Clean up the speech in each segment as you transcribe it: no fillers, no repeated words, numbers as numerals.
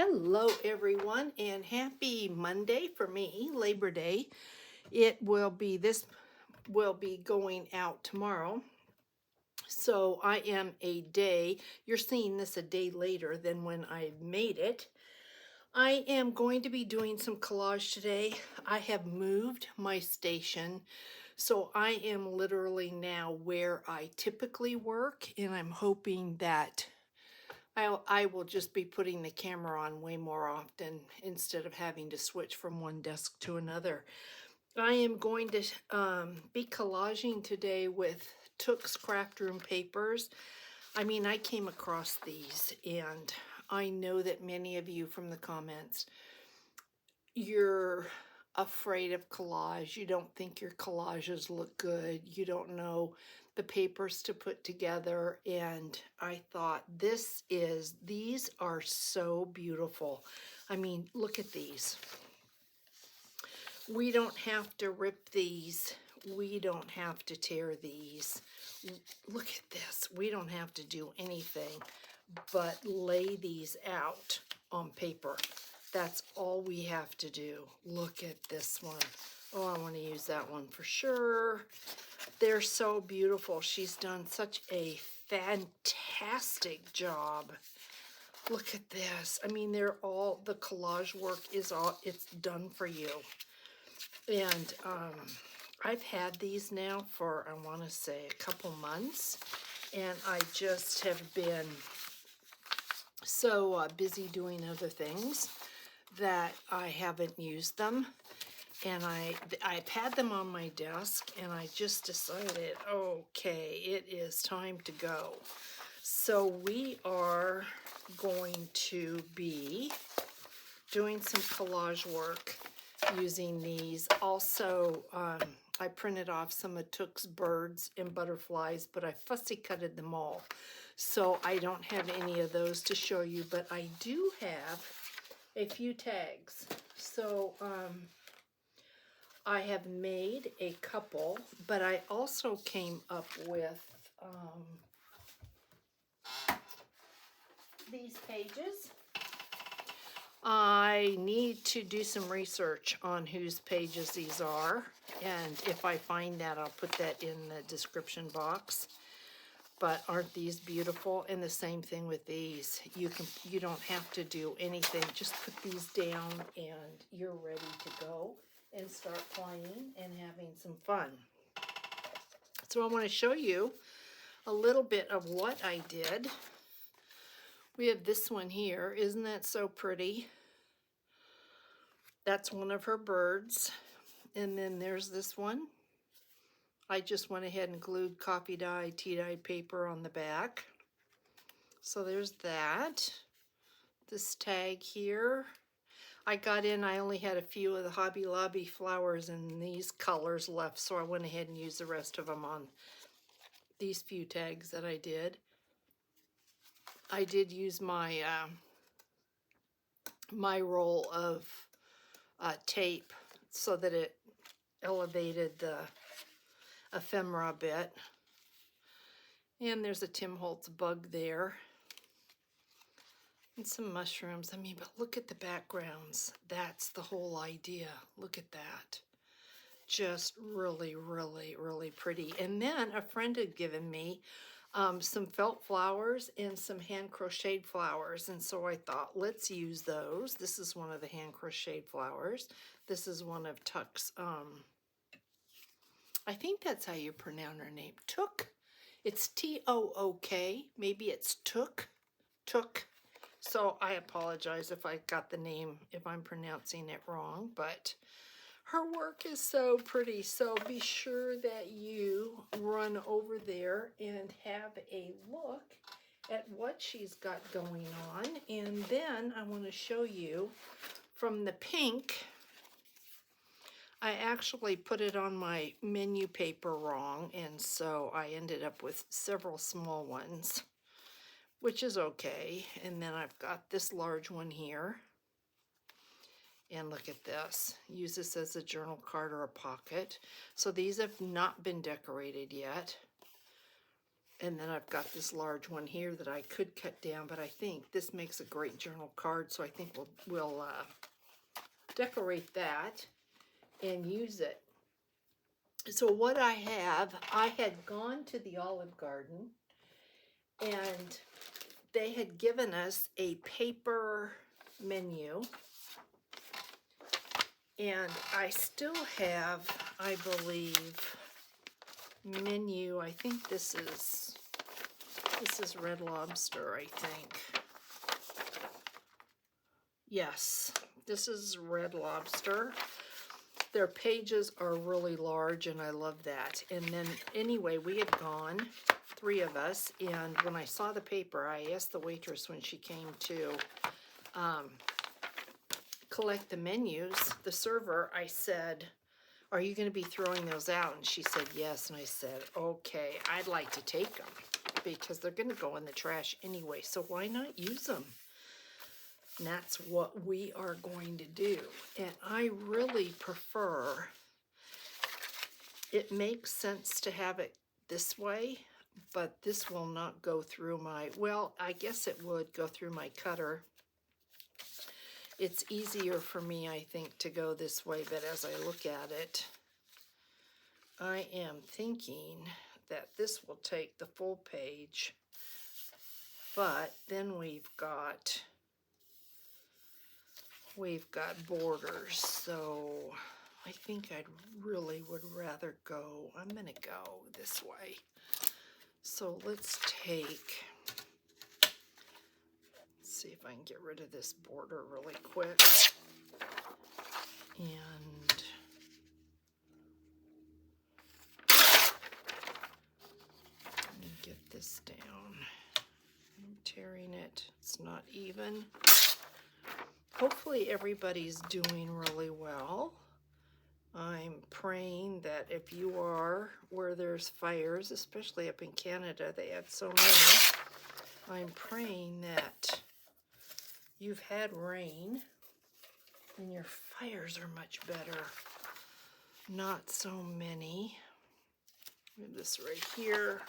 Hello everyone, and happy Monday for me, Labor Day. This will be going out tomorrow. So you're seeing this a day later than when I made it. I am going to be doing some collage today. I have moved my station, so I am literally now where I typically work, and I'm hoping that I will just be putting the camera on way more often instead of having to switch from one desk to another. I am going to be collaging today with Took's Craft Room papers. I came across these, and I know that many of you from the comments, you're afraid of collage. You don't think your collages look good. You don't know the papers to put together. And I thought these are so beautiful. Look at these. We don't have to rip these. We don't have to tear these. Look at this. We don't have to do anything but lay these out on paper. That's all we have to do. Look at this one. Oh, I want to use that one for sure. They're so beautiful. She's done such a fantastic job. Look at this. The collage work it's done for you. And I've had these now for, I want to say, a couple months. And I just have been so busy doing other things that I haven't used them. And I've had them on my desk, and I just decided, okay, it is time to go. So we are going to be doing some collage work using these. Also, I printed off some of Took's birds and butterflies, but I fussy cutted them all. So I don't have any of those to show you, but I do have a few tags. So I have made a couple, but I also came up with these pages. I need to do some research on whose pages these are, and if I find that, I'll put that in the description box. But aren't these beautiful? And the same thing with these. You don't have to do anything. Just put these down and you're ready to go and start playing and having some fun. So I want to show you a little bit of what I did. We have this one here. Isn't that so pretty? That's one of her birds. And then there's this one. I just went ahead and glued coffee dye, tea dye paper on the back. So there's that. This tag here. I only had a few of the Hobby Lobby flowers in these colors left, so I went ahead and used the rest of them on these few tags that I did. I did use my my roll of tape so that it elevated the ephemera a bit. And there's a Tim Holtz bug there. And some mushrooms. But look at the backgrounds. That's the whole idea. Look at that. Just really, really, really pretty. And then a friend had given me some felt flowers and some hand crocheted flowers. And so I thought, let's use those. This is one of the hand crocheted flowers. This is one of Tuck's, I think that's how you pronounce her name. Took. It's T-O-O-K. Maybe it's Took. Took. So I apologize if I got the name, if I'm pronouncing it wrong, but her work is so pretty. So be sure that you run over there and have a look at what she's got going on. And then I want to show you from the pink. I actually put it on my menu paper wrong, and so I ended up with several small ones, which is okay. And then I've got this large one here. And look at this. Use this as a journal card or a pocket. So these have not been decorated yet. And then I've got this large one here that I could cut down, but I think this makes a great journal card, so I think we'll decorate that and use it. So what I had gone to the Olive Garden, and they had given us a paper menu, and I still have, I believe, menu. I think this is Red Lobster, I think. Yes, this is Red Lobster. Their pages are really large, and I love that. And then, anyway, we had gone, 3 of us, and when I saw the paper, I asked the waitress when she came to collect the menus, the server, I said, "Are you going to be throwing those out?" And she said, "Yes." And I said, "Okay, I'd like to take them because they're going to go in the trash anyway, so why not use them?" And that's what we are going to do. And I really prefer, it makes sense to have it this way, but this will not go through my, well, I guess it would go through my cutter. It's easier for me, I think, to go this way, but as I look at it, I am thinking that this will take the full page, but then we've got borders, so I think I really would rather go, I'm gonna go this way. So let's see if I can get rid of this border really quick. And let me get this down. I'm tearing it, it's not even. Hopefully everybody's doing really well. I'm praying that if you are where there's fires, especially up in Canada, they had so many. I'm praying that you've had rain and your fires are much better. Not so many. This right here.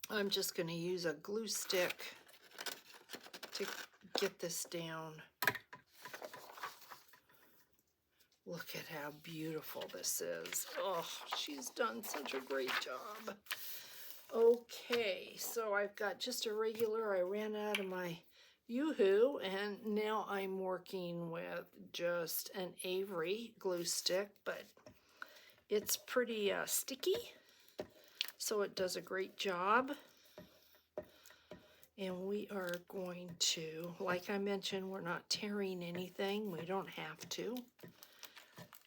I'm just going to use a glue stick to get this down. Look at how beautiful this is. Oh, she's done such a great job. Okay, so I've got just a regular, I ran out of my Yoo-Hoo, and now I'm working with just an Avery glue stick, but it's pretty sticky, so it does a great job. And we are going to, like I mentioned, we're not tearing anything. We don't have to.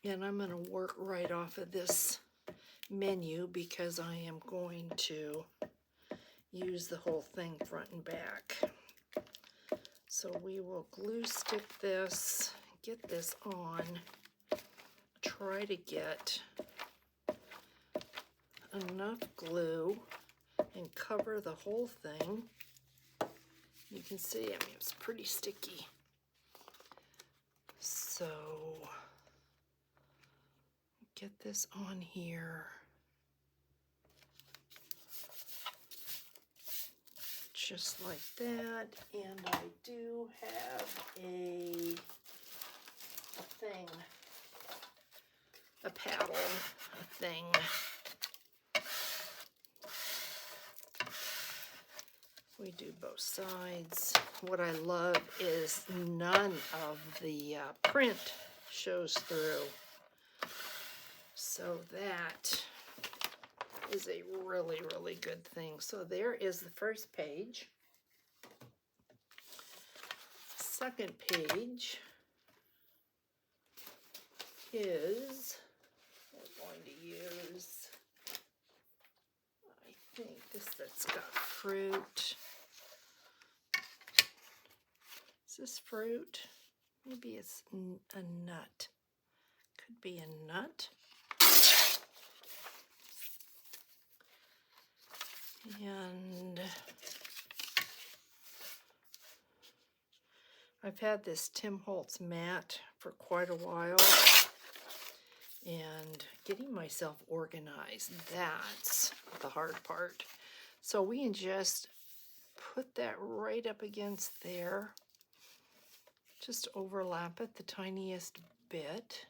And I'm going to work right off of this menu because I am going to use the whole thing front and back. So we will glue stick this, get this on, try to get enough glue and cover the whole thing. You can see, I mean, it's pretty sticky. So get this on here. Just like that. And I do have a thing, a paddle, a thing. We do both sides. What I love is none of the print shows through. So that is a really, really good thing. So there is the first page. Second page is, we're going to use, I think that's got fruit. Is this fruit? Maybe it's a nut. Could be a nut. And I've had this Tim Holtz mat for quite a while, and getting myself organized, that's the hard part. So we can just put that right up against there. Just overlap it the tiniest bit.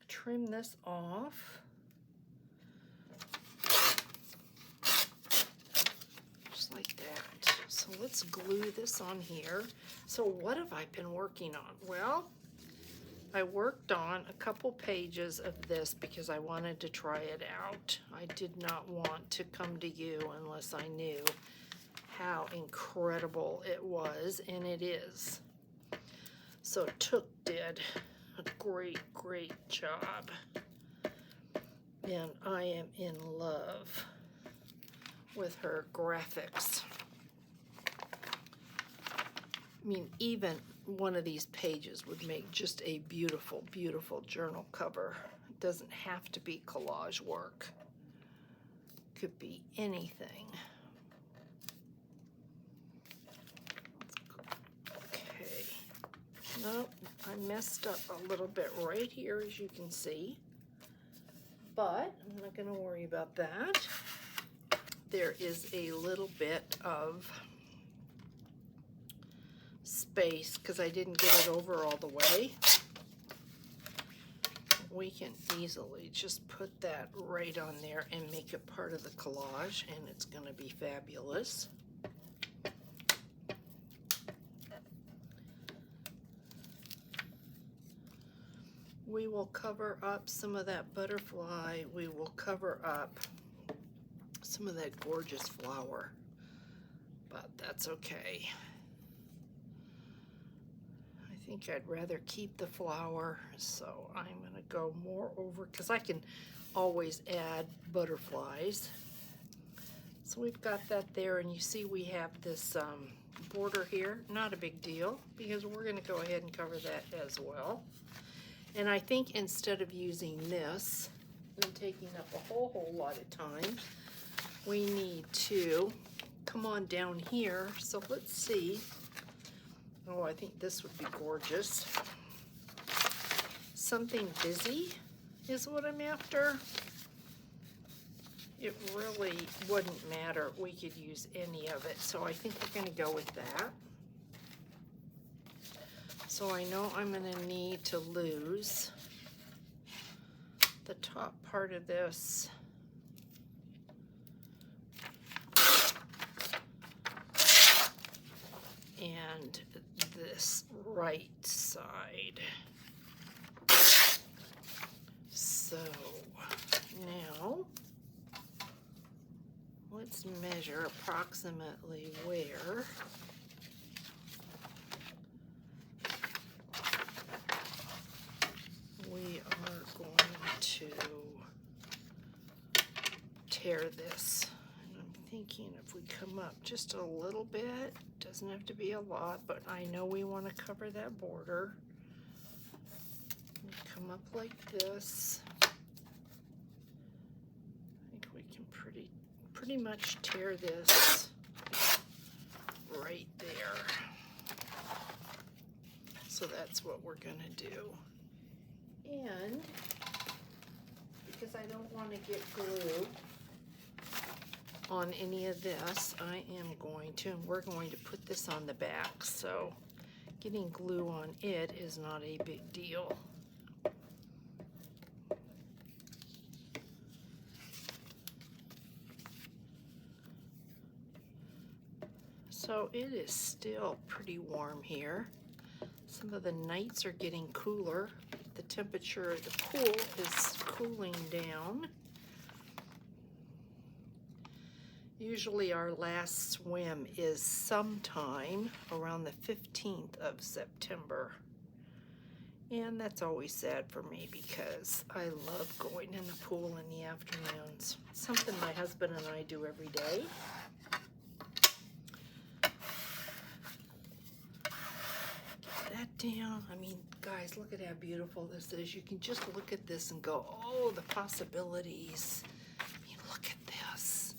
Trim this off. Just like that. So let's glue this on here. So what have I been working on? Well, I worked on a couple pages of this because I wanted to try it out. I did not want to come to you unless I knew how incredible it was, and it is. So Took did a great job, and I am in love with her graphics. I mean, even one of these pages would make just a beautiful, beautiful journal cover. It doesn't have to be collage work. Could be anything. Okay. Nope, I messed up a little bit right here, as you can see. But I'm not going to worry about that. There is a little bit of space because I didn't get it over all the way. We can easily just put that right on there and make it part of the collage, and it's going to be fabulous. We will cover up some of that butterfly. We will cover up some of that gorgeous flower, but that's okay. I think I'd rather keep the flower, so I'm going to go more over because I can always add butterflies. So we've got that there, and you see we have this border here. Not a big deal because we're going to go ahead and cover that as well. And I think instead of using this and taking up a whole lot of time, we need to come on down here. So let's see. Oh, I think this would be gorgeous. Something busy is what I'm after. It really wouldn't matter. We could use any of it. So I think we're going to go with that. So I know I'm going to need to lose the top part of this. And this right side. So now let's measure approximately where we are going to tear this. And I'm thinking if we come up just a little bit, doesn't have to be a lot, but I know we want to cover that border. We come up like this. I think we can pretty much tear this right there. So that's what we're going to do. And because I don't want to get glue on any of this, I am going to, and we're going to put this on the back, so getting glue on it is not a big deal. So it is still pretty warm here. Some of the nights are getting cooler. The temperature of the pool is cooling down. Usually our last swim is sometime around the 15th of September. And that's always sad for me because I love going in the pool in the afternoons. It's something my husband and I do every day. Get that down. I mean, guys, look at how beautiful this is. You can just look at this and go, oh, the possibilities. I mean, look at this.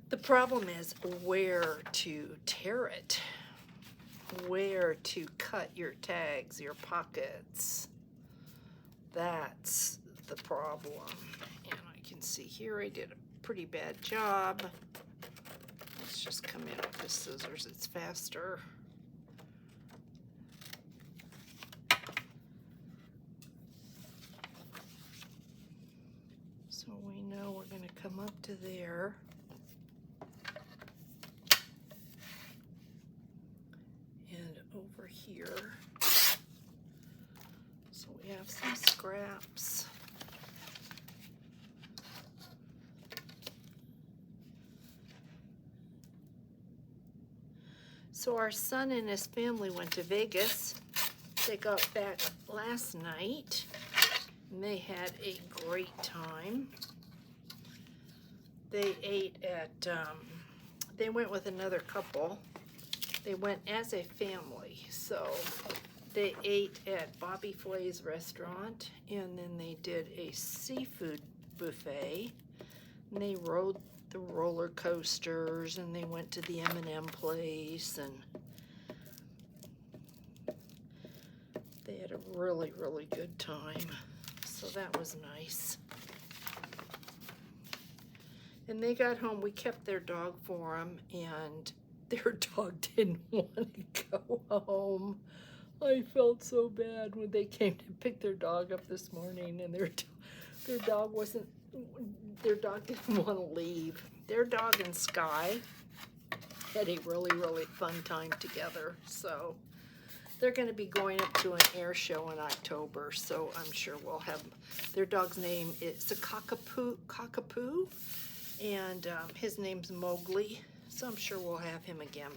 The problem is where to tear it, where to cut your tags, your pockets. That's the problem. And I can see here I did a pretty bad job. Let's just come in with the scissors, it's faster. So we know we're going to come up to there. And over here. So we have some scraps. So our son and his family went to Vegas. They got back last night and they had a great time. They ate at, they went with another couple. They went as a family. So they ate at Bobby Flay's restaurant, and then they did a seafood buffet. And they rode the roller coasters, and they went to the M&M place, and they had a really, really good time. So that was nice. And they got home, we kept their dog for them, and their dog didn't want to go home. I felt so bad when they came to pick their dog up this morning, and their dog didn't want to leave. Their dog and Sky had a really, really fun time together. So they're going to be going up to an air show in October. So I'm sure we'll have, their dog's name is a Cockapoo, and his name's Mowgli. So I'm sure we'll have him again.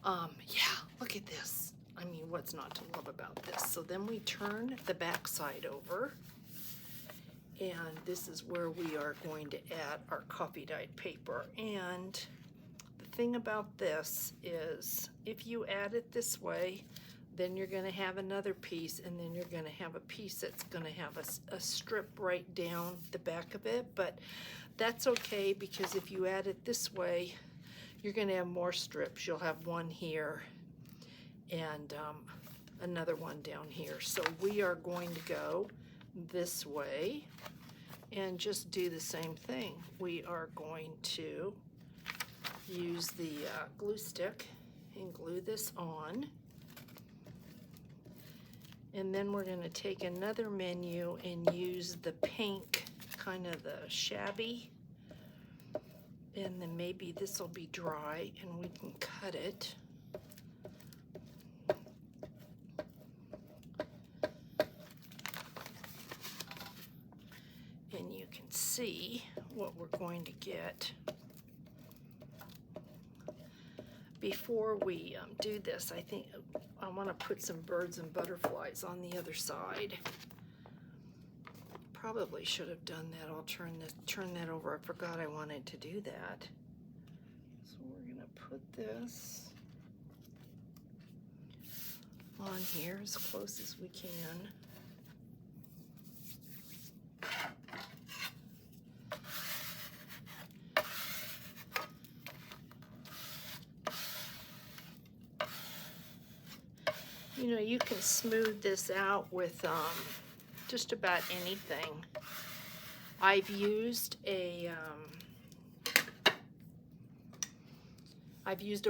Yeah, look at this. I mean, what's not to love about this? So then we turn the back side over, and this is where we are going to add our coffee dyed paper. And the thing about this is if you add it this way, then you're going to have another piece, and then you're going to have a piece that's going to have a strip right down the back of it. But that's okay, because if you add it this way, you're going to have more strips. You'll have one here and another one down here. So we are going to go this way and just do the same thing. We are going to use the glue stick and glue this on. And then we're going to take another menu and use the pink, kind of the shabby. And then maybe this will be dry and we can cut it. And you can see what we're going to get. Before we do this, I think I want to put some birds and butterflies on the other side. Probably should have done that. I'll turn that over. I forgot I wanted to do that. So we're going to put this on here as close as we can. You know, you can smooth this out with just about anything. I've used a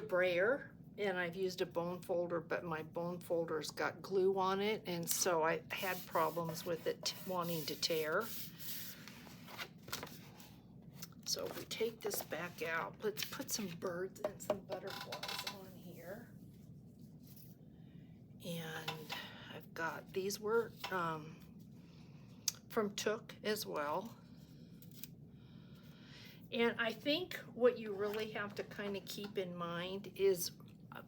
brayer, and I've used a bone folder, but my bone folder's got glue on it, and so I had problems with it wanting to tear. So we take this back out. Let's put some birds and some butterflies on here. And I've got, these were from Took as well. And I think what you really have to kind of keep in mind is,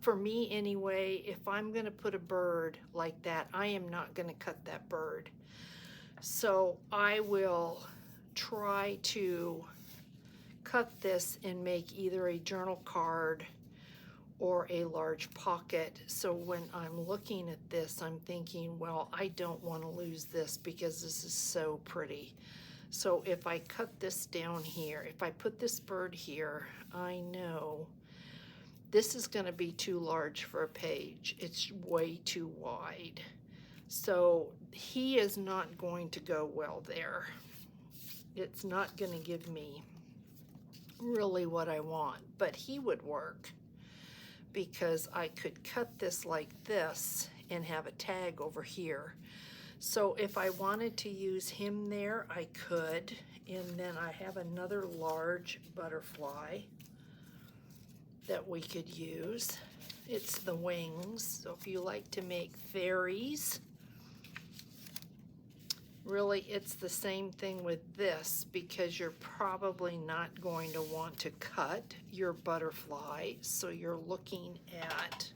for me anyway, if I'm going to put a bird like that, I am not going to cut that bird. So I will try to cut this and make either a journal card or a large pocket. So when I'm looking at this, I'm thinking, well, I don't want to lose this because this is so pretty. So if I cut this down here, if I put this bird here, I know this is going to be too large for a page. It's way too wide. So he is not going to go well there. It's not going to give me really what I want, but he would work because I could cut this like this and have a tag over here. So if I wanted to use him there, I could. And then I have another large butterfly that we could use. It's the wings. So if you like to make fairies, really it's the same thing with this, because you're probably not going to want to cut your butterfly. So you're looking at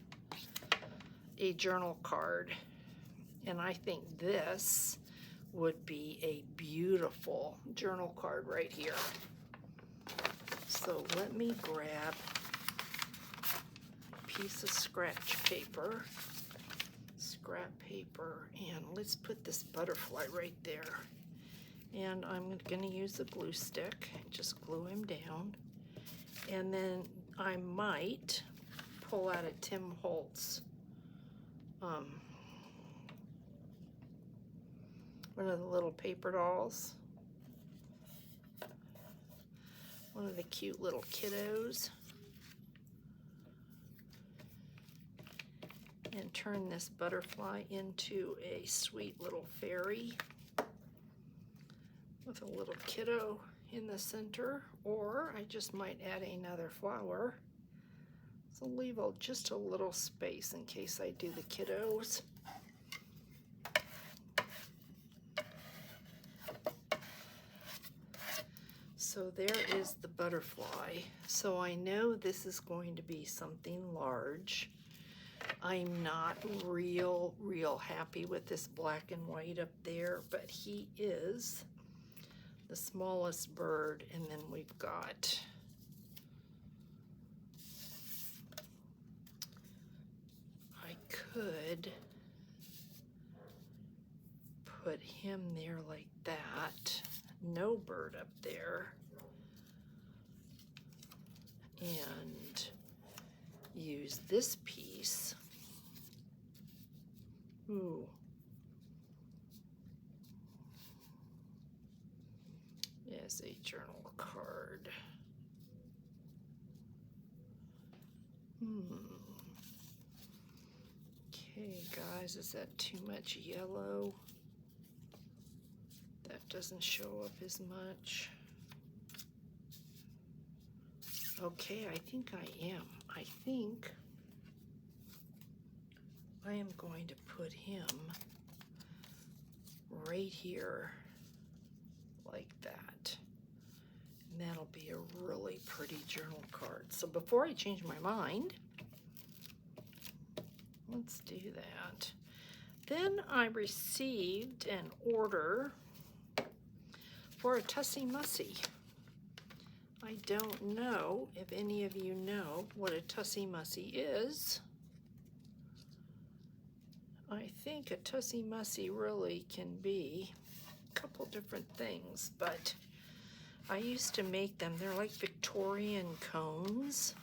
a journal card. And I think this would be a beautiful journal card right here. So let me grab a piece of scratch paper, scrap paper, and let's put this butterfly right there. And I'm going to use the glue stick, just glue him down. And then I might pull out a Tim Holtz one of the little paper dolls, one of the cute little kiddos, and turn this butterfly into a sweet little fairy with a little kiddo in the center. Or I just might add another flower, so leave just a little space in case I do the kiddos. So there is the butterfly. So I know this is going to be something large. I'm not real happy with this black and white up there, but he is the smallest bird. And then we've got I could put him there like that, no bird up there, and use this piece. Ooh. As a journal card. Okay, guys, is that too much yellow? That doesn't show up as much. Okay, I think I am. I think I am going to put him right here like that. And that'll be a really pretty journal card. So before I change my mind, let's do that. Then I received an order for a Tussie Mussy. I don't know if any of you know what a Tussie Mussy is. I think a Tussie Mussy really can be a couple different things, but I used to make them. They're like Victorian cones.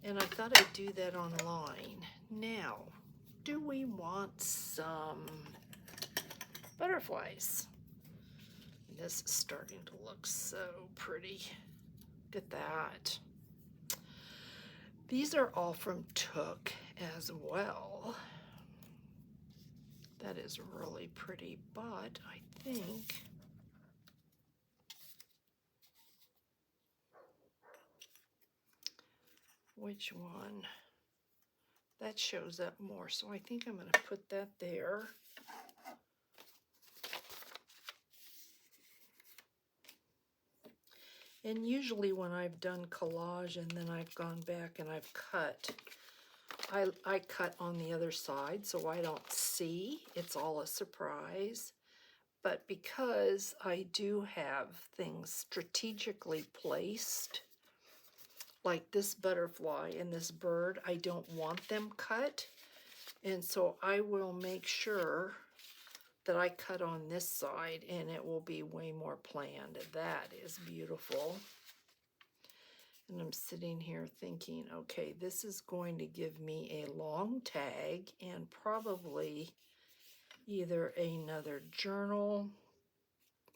And I thought I'd do that online. Now, do we want some butterflies? This is starting to look so pretty. Look at that. These are all from Took as well. That is really pretty, but I think which one? That shows up more, so I think I'm going to put that there. And usually when I've done collage and then I've gone back and I've cut, I cut on the other side so I don't see. It's all a surprise. But because I do have things strategically placed, like this butterfly and this bird, I don't want them cut. And so I will make sure that I cut on this side and it will be way more planned. That is beautiful. And I'm sitting here thinking, okay, this is going to give me a long tag and probably either another journal.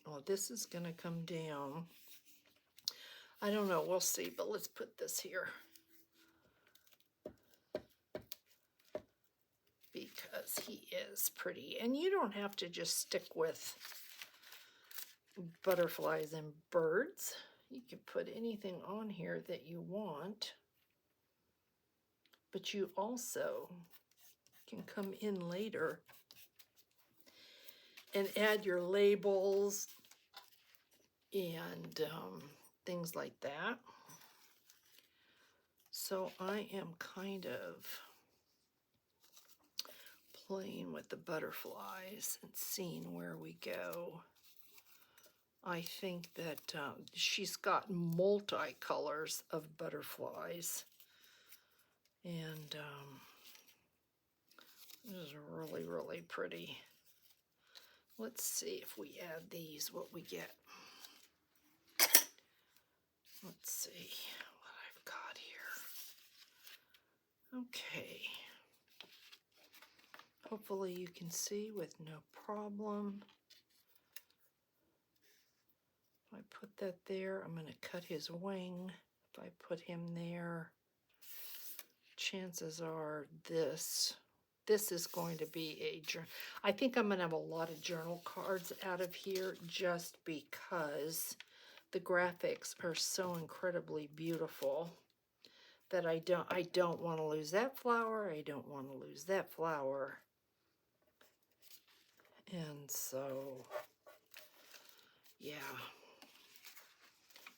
Oh, this is going to come down. I don't know, we'll see, but let's put this here. Because he is pretty. And you don't have to just stick with butterflies and birds. You can put anything on here that you want. But you also can come in later and add your labels and things like that. So I am kind of playing with the butterflies and seeing where we go. I think that she's got multi-colors of butterflies, and this is really, really pretty. Let's see if we add these, what we get. Let's see what I've got here. Okay. Hopefully you can see with no problem. If I put that there, I'm going to cut his wing. If I put him there, chances are this is going to be a journal. I think I'm going to have a lot of journal cards out of here just because the graphics are so incredibly beautiful that I don't want to lose that flower. I don't want to lose that flower. And so, yeah.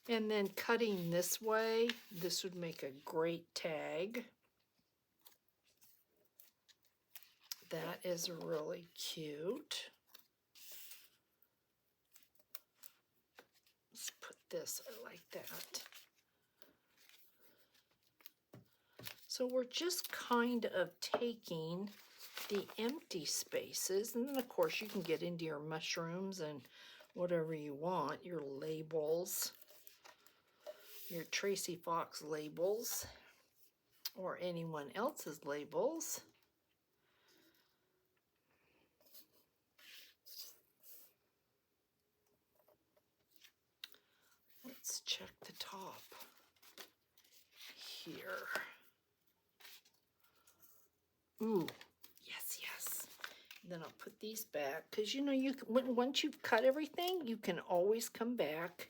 And then cutting this way, this would make a great tag. That is really cute. Let's put this, I like that. So we're just kind of taking the empty spaces, and then of course you can get into your mushrooms and whatever you want, your labels, your Tracy Fox labels, or anyone else's labels. Let's check the top here. Ooh, yes, yes. Then I'll put these back because you know you can, once you've cut everything, you can always come back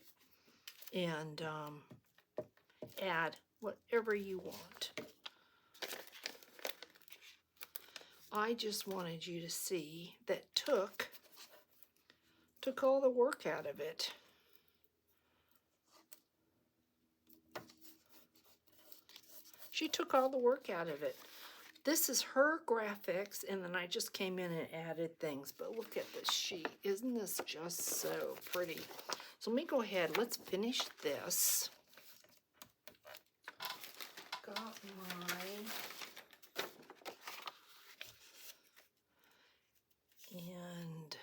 and add whatever you want. I just wanted you to see that took all the work out of it. She took all the work out of it. This is her graphics, and then I just came in and added things. But look at this sheet. Isn't this just so pretty? So let me go ahead. Let's finish this. Got mine. And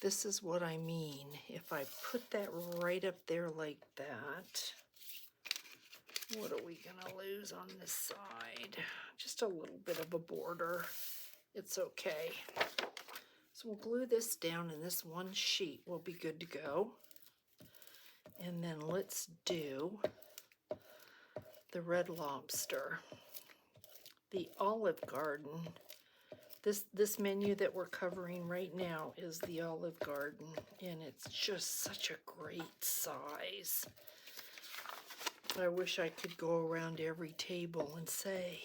this is what I mean. If I put that right up there like that, what are we gonna lose on this side? Just a little bit of a border. It's okay. So we'll glue this down, and this one sheet will be good to go. And then let's do the Red Lobster, the Olive Garden. This menu that we're covering right now is the Olive Garden, and it's just such a great size. I wish I could go around every table and say,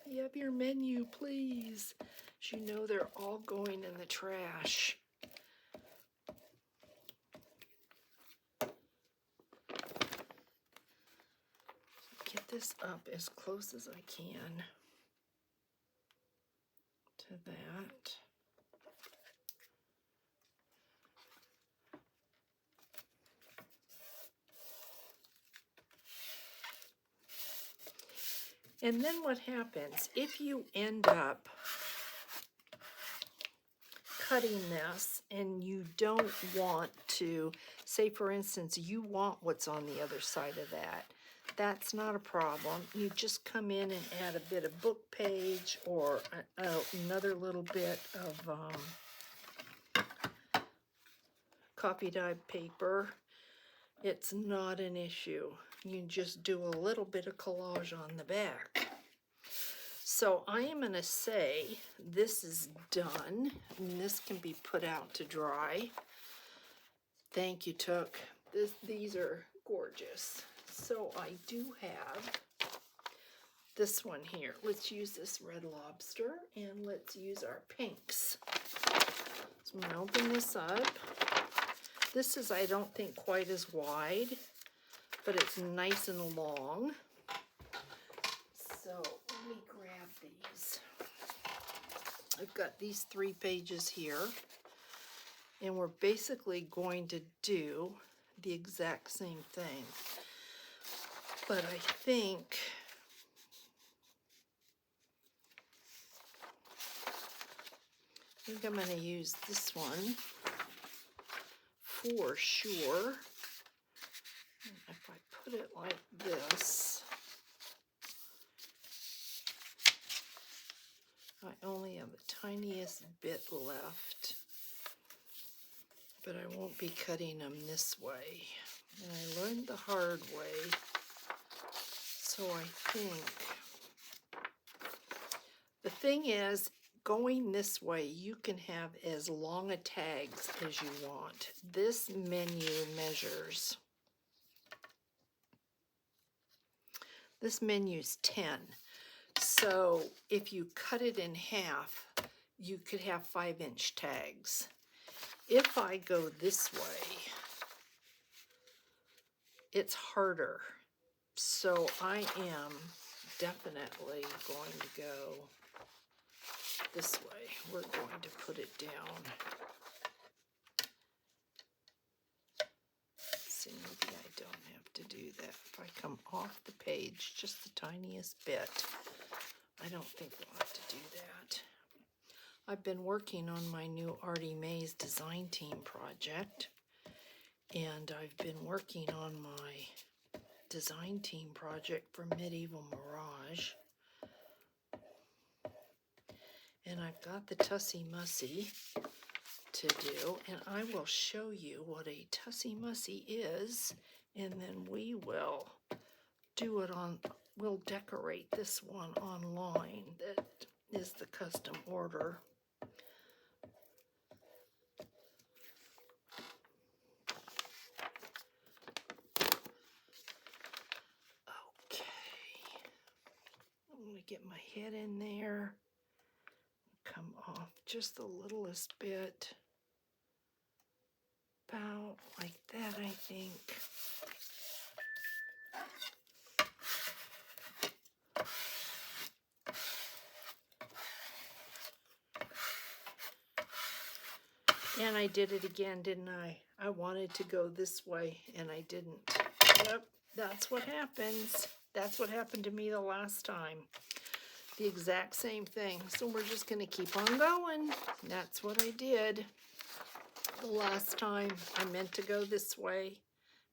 "You have your menu, please." As you know, they're all going in the trash. Get this up as close as I can to that. And then what happens, if you end up cutting this and you don't want to, say for instance, you want what's on the other side of that, that's not a problem. You just come in and add a bit of book page or another little bit of copy dye paper. It's not an issue. You just do a little bit of collage on the back. So I am going to say this is done, and this can be put out to dry. Thank you, Took. These are gorgeous. So I do have this one here. Let's use this Red Lobster, and let's use our pinks. So I'm going to open this up. This is, I don't think, quite as wide, but it's nice and long. So let me grab these. I've got these 3 pages here, and we're basically going to do the exact same thing. But I think I'm going to use this one for sure. And if I put it like this, I only have the tiniest bit left, but I won't be cutting them this way. And I learned the hard way, so I think the thing is, going this way, you can have as long a tags as you want. This menu measures, this menu's 10. So if you cut it in half, you could have 5-inch tags. If I go this way, it's harder. So I am definitely going to go this way. We're going to put it down. See, maybe I don't have to do that. If I come off the page just the tiniest bit, I don't think we'll have to do that. I've been working on my new Artie Mays design team project, and I've been working on my design team project for Medieval Mirage. And I've got the Tussie Mussy to do, and I will show you what a Tussie Mussy is, and then we will do it on, we'll decorate this one online. That is the custom order. Okay, I'm going to get my head in there. Come off just the littlest bit, about like that, I think. And I did it again, didn't I? I wanted to go this way and I didn't. Yep, that's what happens. That's what happened to me the last time. The exact same thing. So we're just going to keep on going. That's what I did the last time. I meant to go this way.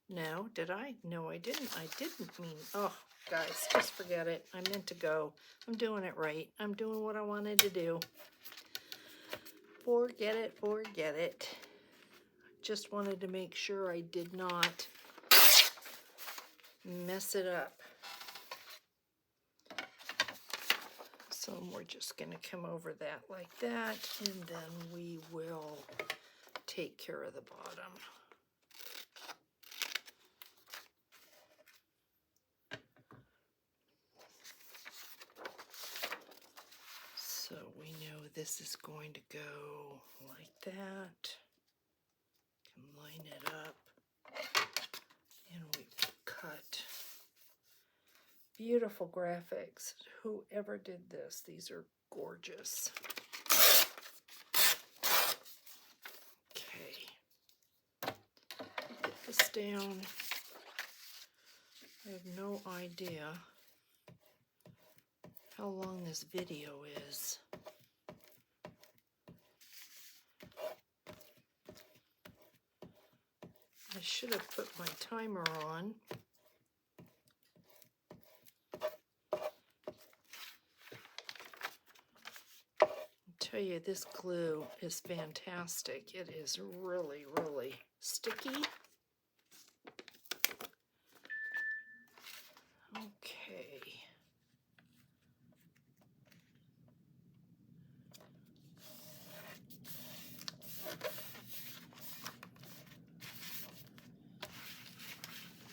No, did I? No, I didn't. I didn't mean, oh, guys, just forget it. I meant to go. I'm doing it right. I'm doing what I wanted to do. Forget it, forget it. Just wanted to make sure I did not mess it up. So we're just going to come over that like that, and then we will take care of the bottom. So we know this is going to go like that. Can line it up, and we cut. Beautiful graphics. Whoever did this, these are gorgeous. Okay, get this down. I have no idea how long this video is. should have put my timer on. I tell you, this glue is fantastic. It is really, really sticky. Okay.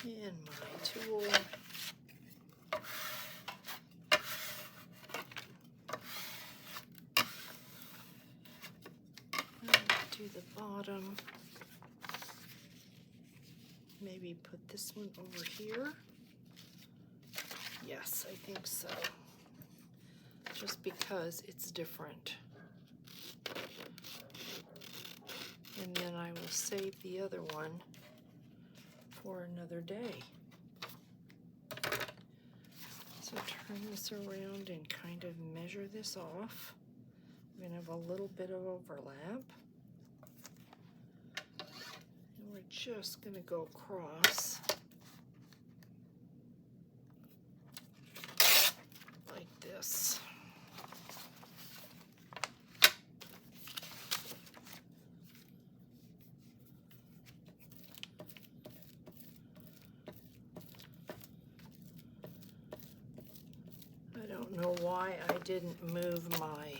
And my tool. Do the bottom. Maybe put this one over here. Yes, I think so. Just because it's different. And then I will save the other one for another day. So turn this around and kind of measure this off. I'm going to have a little bit of overlap. And we're just going to go across like this. I don't know why I didn't move my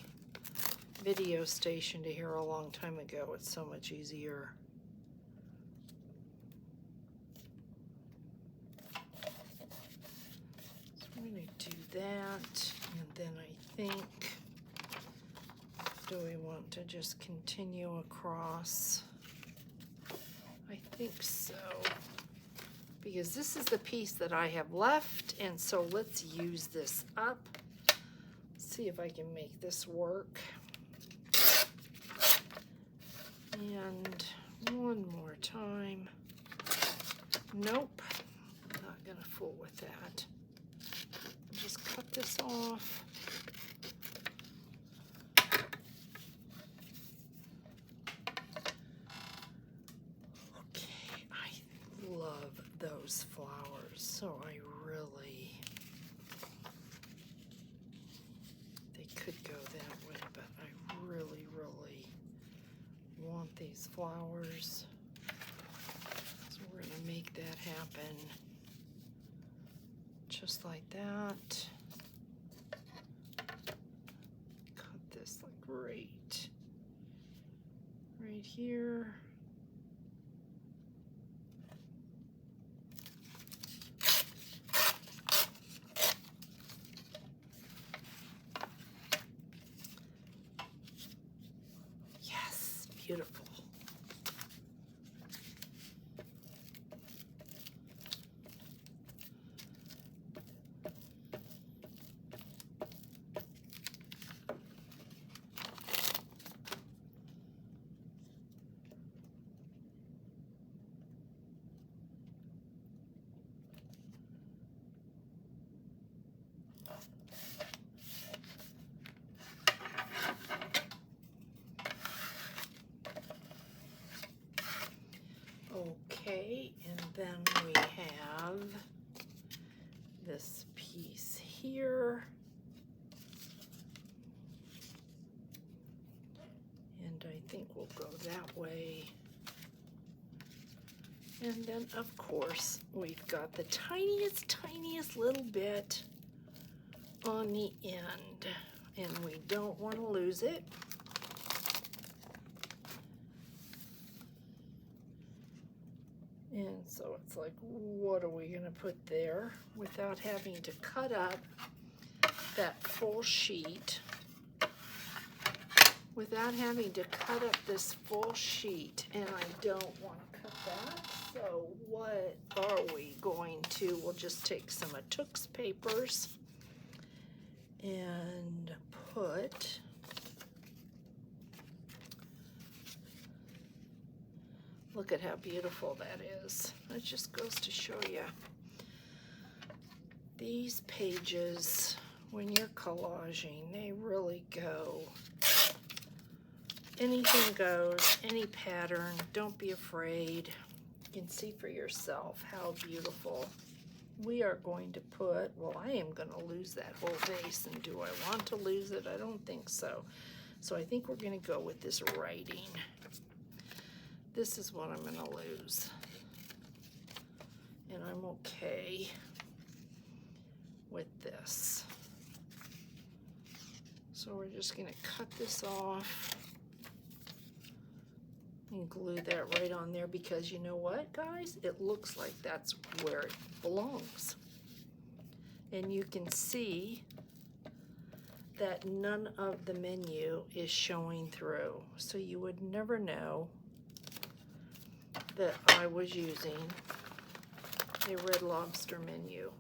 video station to here a long time ago. It's so much easier. So I'm going to do that, and then I think, do we want to just continue across? I think so, because this is the piece that I have left, and so let's use this up. See if I can make this work. And one more time. Nope, not gonna fool with that. Just cut this off. Okay, I love those flowers, so I really, they could go that way, but I really, really want these flowers. So we're gonna make that happen. Just like that. Cut this like right here. Yes, beautiful. Okay, and then we have this piece here. And I think we'll go that way. And then, of course, we've got the tiniest, tiniest little bit on the end. And we don't want to lose it. And so it's like, what are we going to put there without having to cut up that full sheet? Without having to cut up this full sheet, and I don't want to cut that. So what are we going to? We'll just take some of Took's papers and put look at how beautiful that is. It just goes to show you. These pages, when you're collaging, they really go. Anything goes, any pattern, don't be afraid. You can see for yourself how beautiful. We are going to put, well, I am going to lose that whole vase, and do I want to lose it? I don't think so. So I think we're going to go with this writing. This is what I'm going to lose. And I'm okay with this. So we're just going to cut this off and glue that right on there, because you know what, guys? It looks like that's where it belongs. And you can see that none of the menu is showing through. So you would never know that I was using a Red Lobster menu.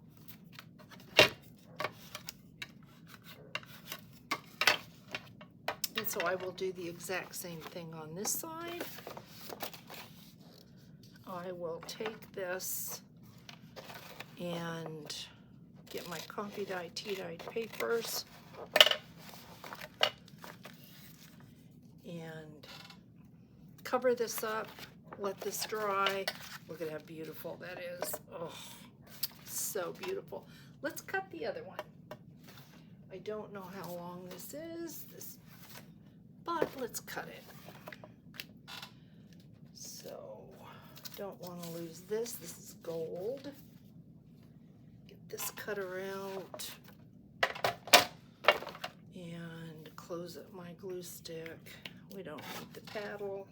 And so I will do the exact same thing on this side. I will take this and get my coffee dye, tea dyed papers and cover this up, let this dry. Look at how beautiful that is. Oh, so beautiful. Let's cut the other one. I don't know how long this is, but let's cut it. So, don't want to lose this. This is gold. Get this cutter out and close up my glue stick. We don't need the paddle.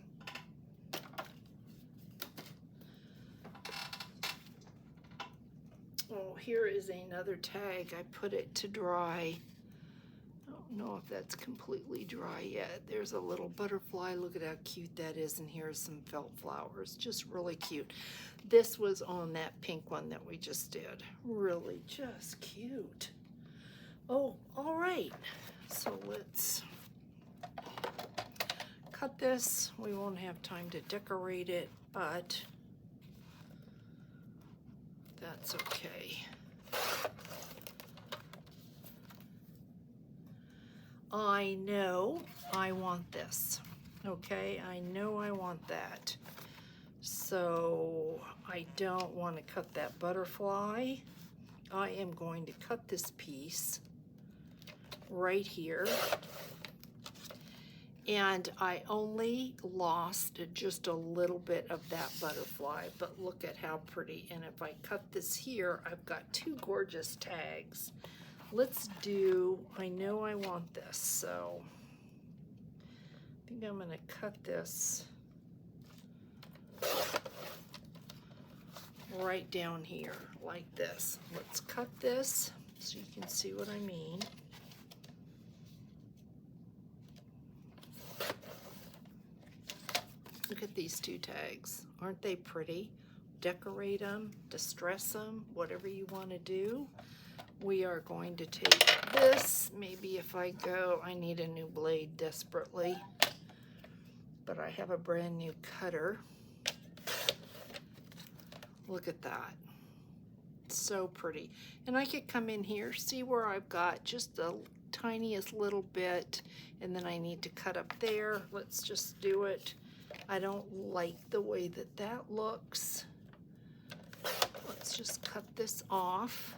Oh, here is another tag. I put it to dry. I don't know if that's completely dry yet. There's a little butterfly. Look at how cute that is. And here's some felt flowers. Just really cute. This was on that pink one that we just did. Really just cute. Oh, all right. So let's cut this. We won't have time to decorate it, but that's okay. I know I want this, okay? I know I want that. So I don't want to cut that butterfly. I am going to cut this piece right here. And I only lost just a little bit of that butterfly, but look at how pretty. And if I cut this here, I've got two gorgeous tags. Let's do, I know I want this, so I think I'm gonna cut this right down here like this. Let's cut this so you can see what I mean. Look at these two tags. Aren't they pretty? Decorate them, distress them, whatever you want to do. We are going to take this. Maybe if I go, I need a new blade desperately, but I have a brand new cutter. Look at that. So pretty. And I could come in here, see where I've got just the tiniest little bit, and then I need to cut up there. Let's just do it. I don't like the way that that looks. Let's just cut this off.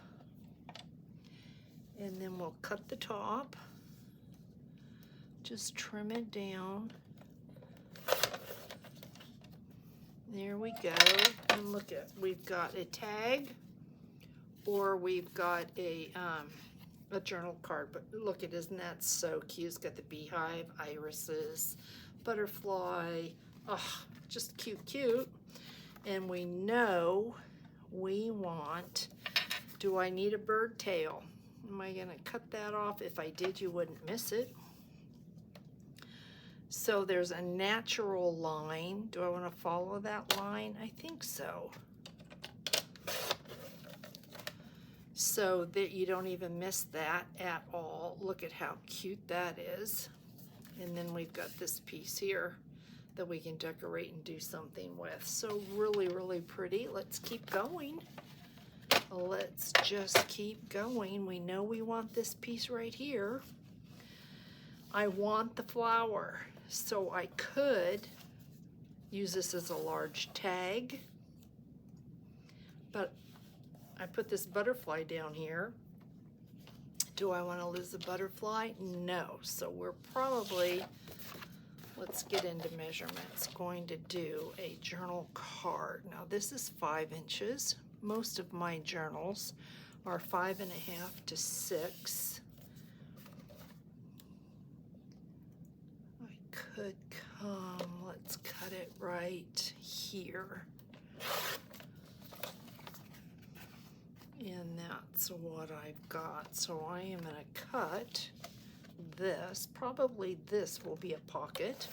And then we'll cut the top. Just trim it down. There we go. And look at, we've got a tag, or we've got a journal card. But look at, isn't that so cute? It's got the beehive, irises, butterfly. Oh, just cute, cute. And we know we want, do I need a bird tail? Am I gonna cut that off? If I did, you wouldn't miss it. So there's a natural line. Do I want to follow that line? I think so. So that you don't even miss that at all. Look at how cute that is. And then we've got this piece here that we can decorate and do something with. So really, really pretty. Let's keep going. Let's just keep going. We know we want this piece right here. I want the flower, so I could use this as a large tag, but I put this butterfly down here. Do I want to lose the butterfly? No. So we're probably, let's get into measurements, going to do a journal card. Now this is 5 inches. Most of my journals are 5.5 to 6. I could come, let's cut it right here. And that's what I've got. So I am going to cut this. Probably this will be a pocket.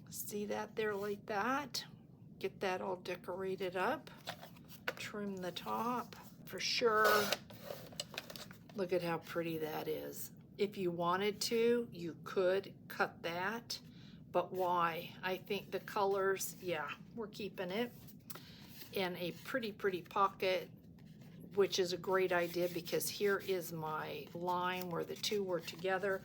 See that there like that? Get that all decorated up. Trim the top for sure. Look at how pretty that is. If you wanted to, you could cut that. But why? I think the colors, yeah, we're keeping it. And a pretty pocket, which is a great idea because here is my line where the two were together.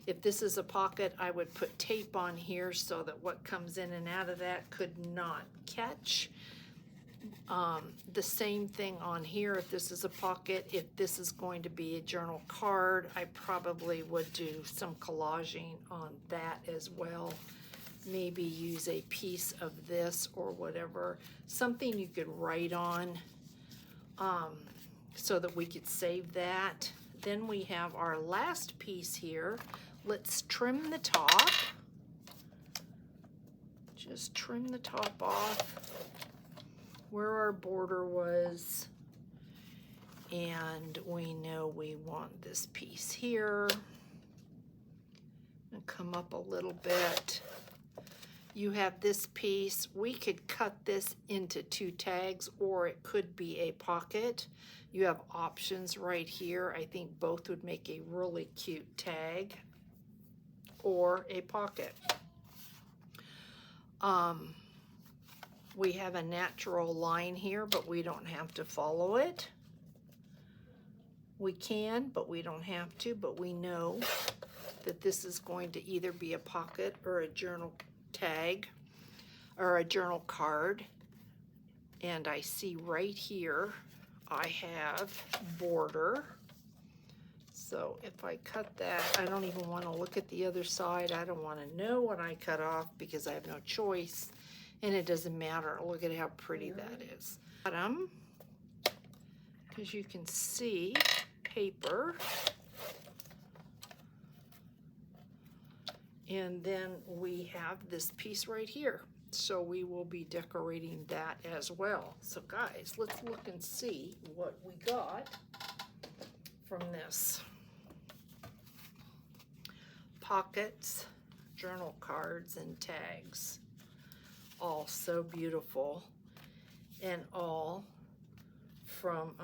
If this is a pocket, I would put tape on here so that what comes in and out of that could not catch. The same thing on here. If this is a pocket, if this is going to be a journal card, I probably would do some collaging on that as well. Maybe use a piece of this or whatever, something you could write on, so that we could save that. Then we have our last piece here. Let's trim the top. Just trim the top off where our border was. And we know we want this piece here. And come up a little bit. You have this piece. We could cut this into 2 tags, or it could be a pocket. You have options right here. I think both would make a really cute tag or a pocket. We have a natural line here, but we don't have to follow it. We can, but we don't have to, but we know that this is going to either be a pocket or a journal tag or a journal card. And I see right here I have border. So if I cut that, I don't even want to look at the other side. I don't want to know what I cut off because I have no choice, and it doesn't matter. Look at how pretty that is. Bottom, because you can see paper. And then we have this piece right here. So we will be decorating that as well. So guys, let's look and see what we got from this. Pockets, journal cards, and tags. All so beautiful. And all from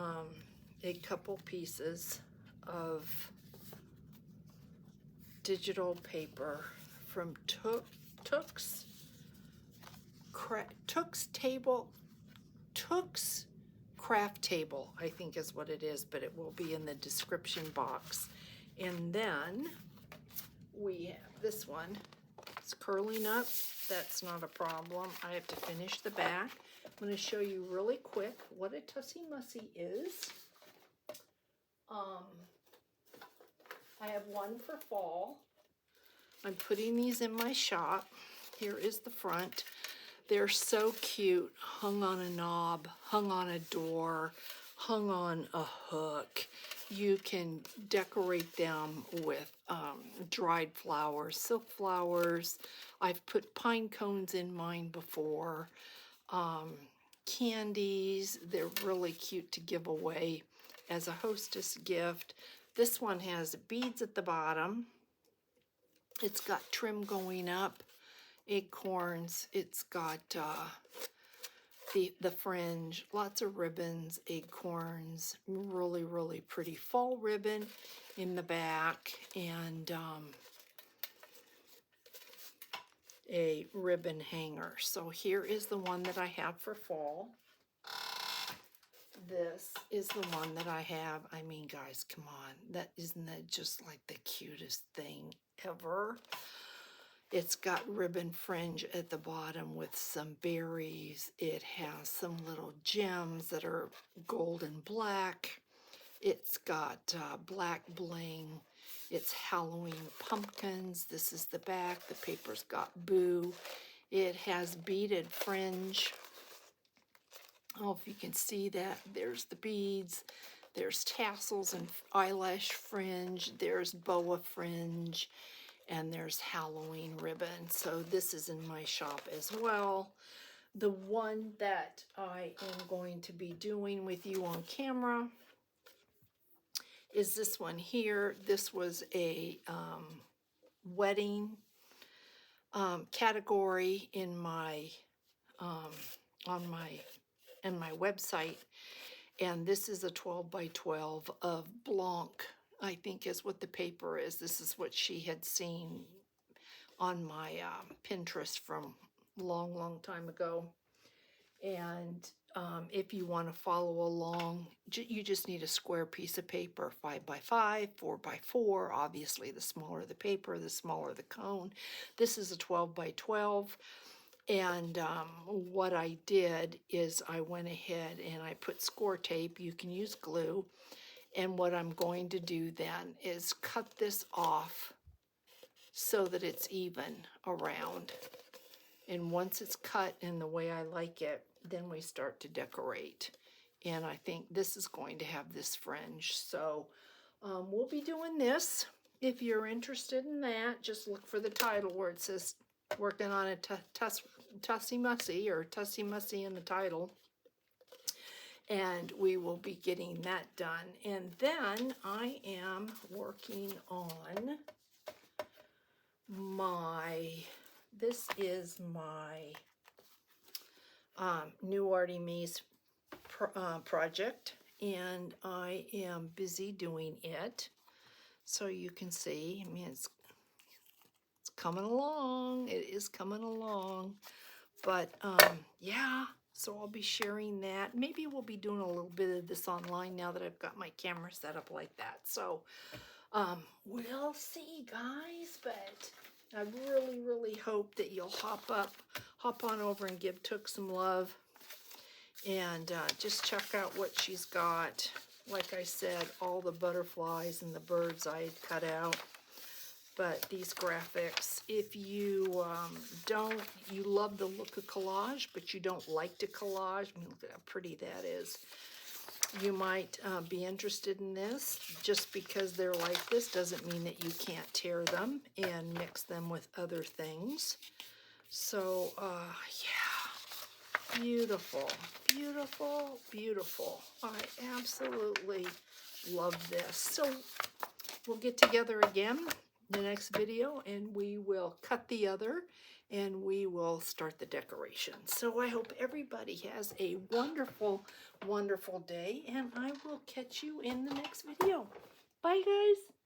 a couple pieces of digital paper from Took's Craft Table, I think is what it is, but it will be in the description box. And then we have this one. It's curling up. That's not a problem. I have to finish the back. I'm going to show you really quick what a Tussie Mussy is. I have one for fall. I'm putting these in my shop. Here is the front. They're so cute, hung on a knob, hung on a door, hung on a hook. You can decorate them with dried flowers, silk flowers. I've put pine cones in mine before. Candies, they're really cute to give away as a hostess gift. This one has beads at the bottom. It's got trim going up, acorns. It's got the fringe, lots of ribbons, acorns, really pretty fall ribbon in the back, and a ribbon hanger. So here is the one that I have for fall. This is the one that I have. I mean, guys, come on. Isn't that just like the cutest thing ever? It's got ribbon fringe at the bottom with some berries. It has some little gems that are gold and black. It's got black bling. It's Halloween pumpkins. This is the back. The paper's got boo. It has beaded fringe. Oh, if you can see that, there's the beads. There's tassels and eyelash fringe. There's boa fringe. And there's Halloween ribbon. So this is in my shop as well. The one that I am going to be doing with you on camera is this one here. This was a wedding category in my on my website, and this is a 12 by 12 of Blanc, I think is what the paper is. This is what she had seen on my Pinterest from a long time ago. And if you want to follow along, you just need a square piece of paper, 5 by 5, 4 by 4. Obviously, the smaller the paper, the smaller the cone. This is a 12 by 12. And what I did is I went ahead and I put score tape. You can use glue. And what I'm going to do then is cut this off so that it's even around. And once it's cut in the way I like it, then we start to decorate. And I think this is going to have this fringe. So we'll be doing this. If you're interested in that, just look for the title where it says working on a Tussie Mussy or Tussie Mussy in the title. And we will be getting that done. And then I am working on this is my new Artie Maze project, and I am busy doing it. So you can see, I mean, it's coming along. It is coming along. But yeah, so I'll be sharing that. Maybe we'll be doing a little bit of this online now that I've got my camera set up like that. So we'll see, guys, but I really hope that you'll hop on over and give Took some love, and just check out what she's got. Like I said, all the butterflies and the birds I had cut out. But these graphics, if you you love the look of collage, but you don't like to collage, I mean, look at how pretty that is. You might be interested in this. Just because they're like this doesn't mean that you can't tear them and mix them with other things. So, yeah, beautiful, beautiful, beautiful. I absolutely love this. So we'll get together again in the next video, and we will cut the other, and we will start the decoration. So I hope everybody has a wonderful, wonderful day, and I will catch you in the next video. Bye, guys.